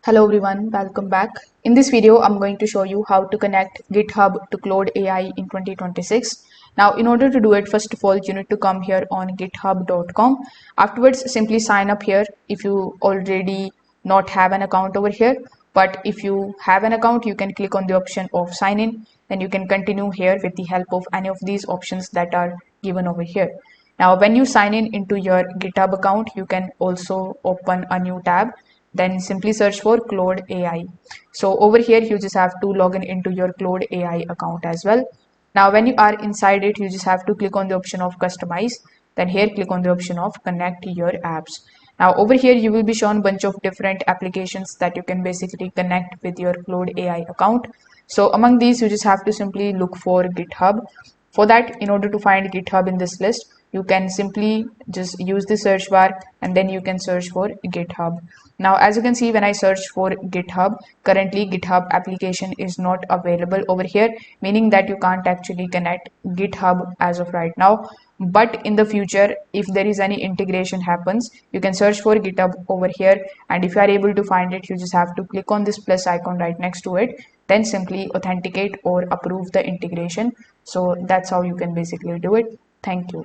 Hello everyone, welcome back. In this video, I'm going to show you how to connect GitHub to Claude AI in 2026. Now, in order to do it, first of all, you need to come here on github.com. Afterwards, simply sign up here if you already not have an account over here. But if you have an account, you can click on the option of sign in. Then you can continue here with the help of any of these options that are given over here. Now, when you sign in into your GitHub account, you can also open a new tab, then simply search for Claude AI. So over here, you just have to log in into your Claude AI account as well. Now, when you are inside it, you just have to click on the option of customize. Then here, click on the option of connect your apps. Now over here, you will be shown a bunch of different applications that you can basically connect with your Claude AI account. So among these, you just have to simply look for GitHub. For that, in order to find GitHub in this list, you can simply just use the search bar and then you can search for GitHub. Now, as you can see, when I search for GitHub, currently GitHub application is not available over here, meaning that you can't actually connect GitHub as of right now. But in the future, if there is any integration happens, you can search for GitHub over here. And if you are able to find it, you just have to click on this plus icon right next to it, then simply authenticate or approve the integration. So that's how you can basically do it. Thank you.